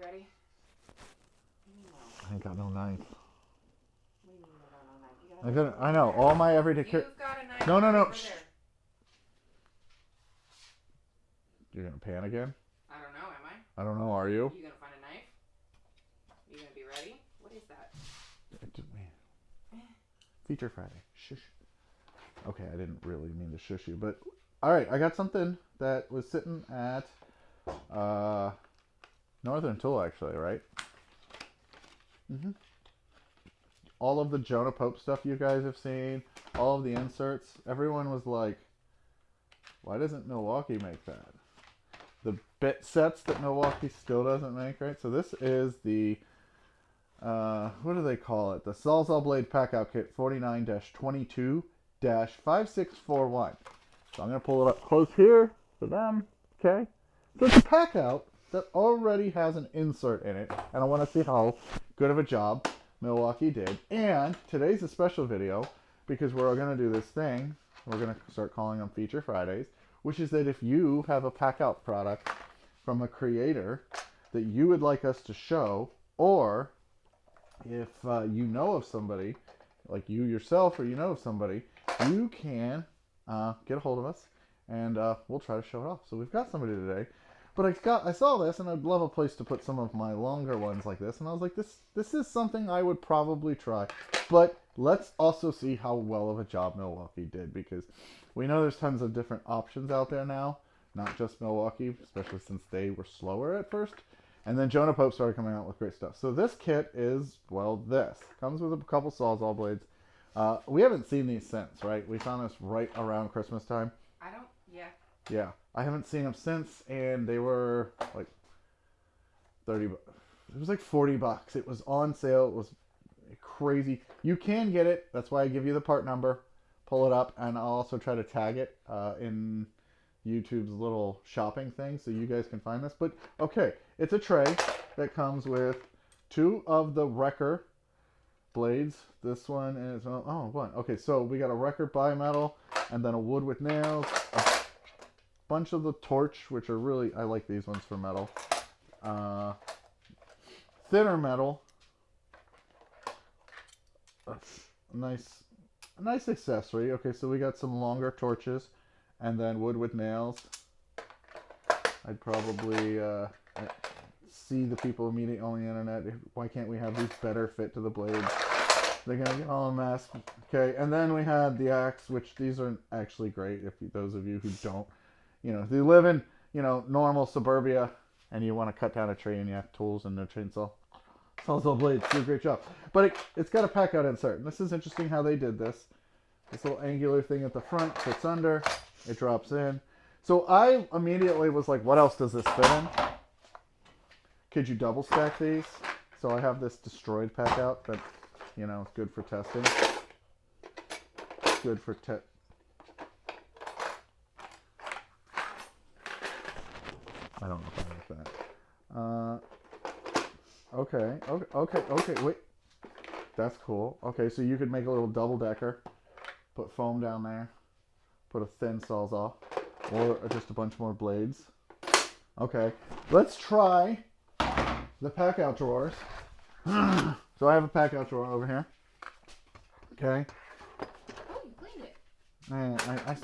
ready? I ain't got no knife. What do you mean you got no knife? I know, all my everyday... You've got a knife. No. Over Shh. there. You're gonna pan again? I don't know, am I? I don't know, are you? You gonna find a knife? You gonna be ready? What is that? Feature Friday. Shush. Okay, I didn't really mean to shush you, but... Alright, I got something that was sitting at... Northern Tool, actually, right? All of the Jonah Pope stuff you guys have seen, all of the inserts, everyone was like, why doesn't Milwaukee make that? The bit sets that Milwaukee still doesn't make, right? So this is the, what do they call it? The Sawzall Blade Packout Kit 49-22-5641. So I'm going to pull it up close here for them, okay? So it's a Packout that already has an insert in it, and I want to see how good of a job Milwaukee did. And today's a special video because we're going to do this thing. We're going to start calling them Feature Fridays, which is that if you have a Packout product from a creator that you would like us to show, or if you know of somebody, like you yourself or you know of somebody, you can get a hold of us and we'll try to show it off. So we've got somebody today. But I saw this, and I'd love a place to put some of my longer ones like this. And I was like, this is something I would probably try. But let's also see how well of a job Milwaukee did, because we know there's tons of different options out there now. Not just Milwaukee, especially since they were slower at first. And then Jonah Pope started coming out with great stuff. So this kit is, well, this. Comes with a couple Sawzall blades. We haven't seen these since, right? We found this right around Christmas time. Yeah. I haven't seen them since, and they were like 30 bucks. It was like 40 bucks. It was on sale. It was crazy. You can get it. That's why I give you the part number. Pull it up, and I'll also try to tag it in YouTube's little shopping thing so you guys can find this. But, okay, it's a tray that comes with 2 of the Wrecker blades. This one is, one. Okay, so we got a Wrecker bimetal, and then a wood with nails, bunch of the torch, which are really, I like these ones for metal. Thinner metal. Nice accessory. Okay, so we got some longer torches, and then wood with nails. I'd probably see the people immediately on the internet. Why can't we have these better fit to the blades? They're gonna get all a mess. Okay, and then we had the axe, which these are actually great if those of you who don't. If you live in, normal suburbia and you want to cut down a tree and you have tools and no chainsaw, Sawzall blades do a great job. But it's got a Packout insert. And this is interesting how they did this. This little angular thing at the front fits under. It drops in. So I immediately was like, what else does this fit in? Could you double stack these? So I have this destroyed Packout that, is good for testing. Good for I don't know if I like that. Okay, wait. That's cool. Okay, so you could make a little double decker, put foam down there, put a thin Sawzall, or just a bunch more blades. Okay, let's try the Packout drawers. So I have a Packout drawer over here. Okay. Oh, you cleaned it.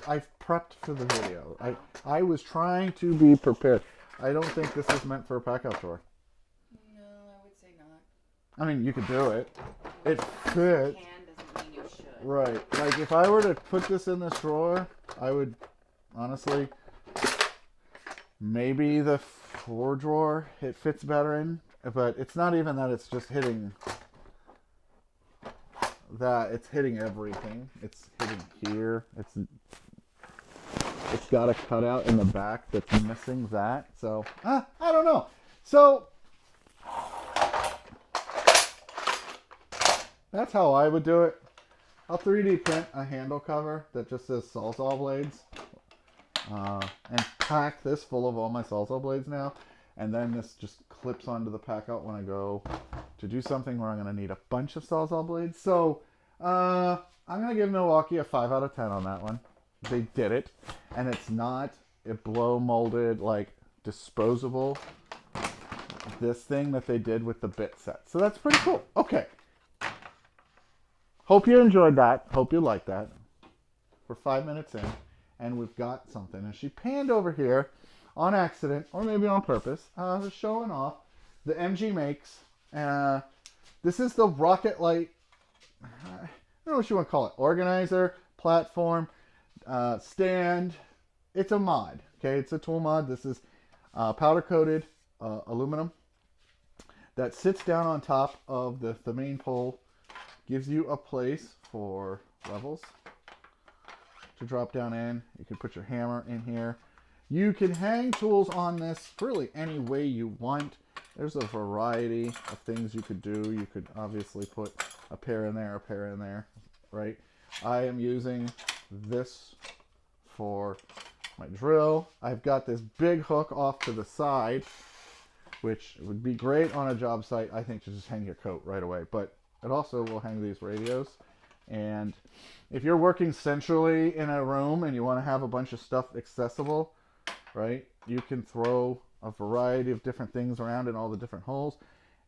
I've prepped for the video. I was trying to be prepared. I don't think this is meant for a Packout drawer. No, I would say not. I mean, you could do it. It could. You can doesn't mean you should. Right. Like, if I were to put this in this drawer, I would, honestly, maybe the 4 drawer it fits better in. But it's not even that it's just hitting that. It's hitting everything. It's hitting here. It's got a cutout in the back that's missing that. So, I don't know. So, that's how I would do it. I'll 3D print a handle cover that just says Sawzall blades. And pack this full of all my Sawzall blades now. And then this just clips onto the Packout when I go to do something where I'm going to need a bunch of Sawzall blades. So, I'm going to give Milwaukee a 5 out of 10 on that one. They did it. And it's not a blow molded, like, disposable this thing that they did with the bit set. So that's pretty cool. Okay. Hope you enjoyed that. Hope you liked that. We're 5 minutes in, and we've got something. And she panned over here on accident, or maybe on purpose, showing off the MG makes. This is the Rocket Light, I don't know what you want to call it, organizer, platform, stand. It's a mod, okay? It's a tool mod. This is powder-coated aluminum that sits down on top of the main pole, gives you a place for levels to drop down in. You can put your hammer in here. You can hang tools on this really any way you want. There's a variety of things you could do. You could obviously put a pair in there, right? I am using this for my drill. I've got this big hook off to the side, which would be great on a job site, I think, to just hang your coat right away. But it also will hang these radios. And if you're working centrally in a room and you want to have a bunch of stuff accessible, right, you can throw a variety of different things around in all the different holes.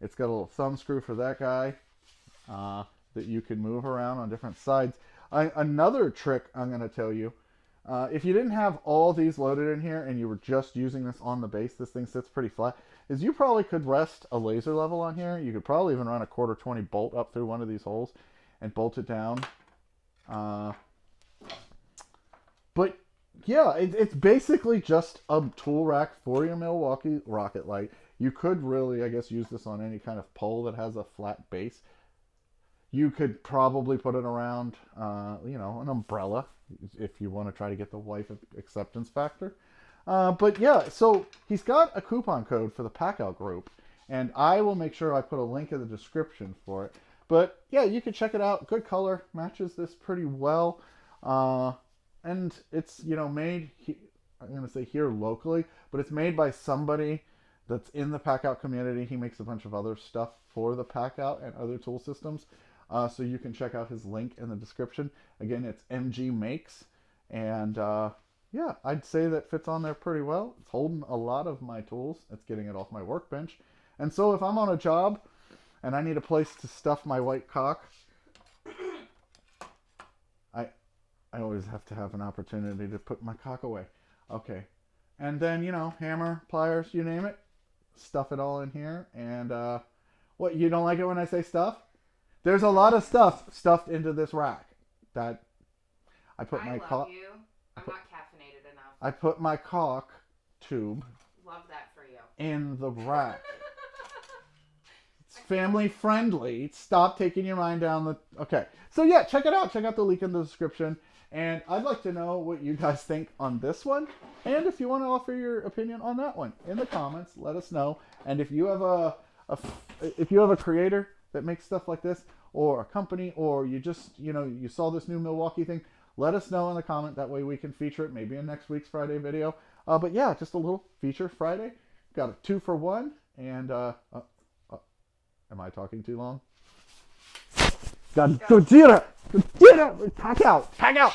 It's got a little thumb screw for that guy that you can move around on different sides. Another trick I'm going to tell you, if you didn't have all these loaded in here and you were just using this on the base, this thing sits pretty flat, is you probably could rest a laser level on here. You could probably even run a 1/4 bolt up through one of these holes and bolt it down. But yeah, it's basically just a tool rack for your Milwaukee Rocket Light. You could really, I guess, use this on any kind of pole that has a flat base. You could probably put it around, you know, an umbrella if you want to try to get the wife acceptance factor. But yeah, so he's got a coupon code for the Packout group, and I will make sure I put a link in the description for it. But yeah, you can check it out. Good color, matches this pretty well. And it's, you know, made, I'm going to say here locally, but it's made by somebody that's in the Packout community. He makes a bunch of other stuff for the Packout and other tool systems. So you can check out his link in the description. Again, it's MG Makes. And yeah, I'd say that fits on there pretty well. It's holding a lot of my tools. It's getting it off my workbench. And so if I'm on a job and I need a place to stuff my white cock, I always have to have an opportunity to put my cock away. Okay. And then, you know, hammer, pliers, you name it. Stuff it all in here. And what, you don't like it when I say stuff? There's a lot of stuff stuffed into this rack. That I put my cock. I love you. I'm not caffeinated enough. I put my cock tube. Love that for you. In the rack. It's family friendly. Stop taking your mind down the... Okay. So yeah, check it out. Check out the link in the description. And I'd like to know what you guys think on this one. And if you want to offer your opinion on that one in the comments, let us know. And if you have if you have a creator that makes stuff like this, or a company, or you just, you know, you saw this new Milwaukee thing, let us know in the comment. That way we can feature it maybe in next week's Friday video. But yeah, just a little feature Friday. Got a 2-for-1. And am I talking too long? Gojira! Pack out! Pack out!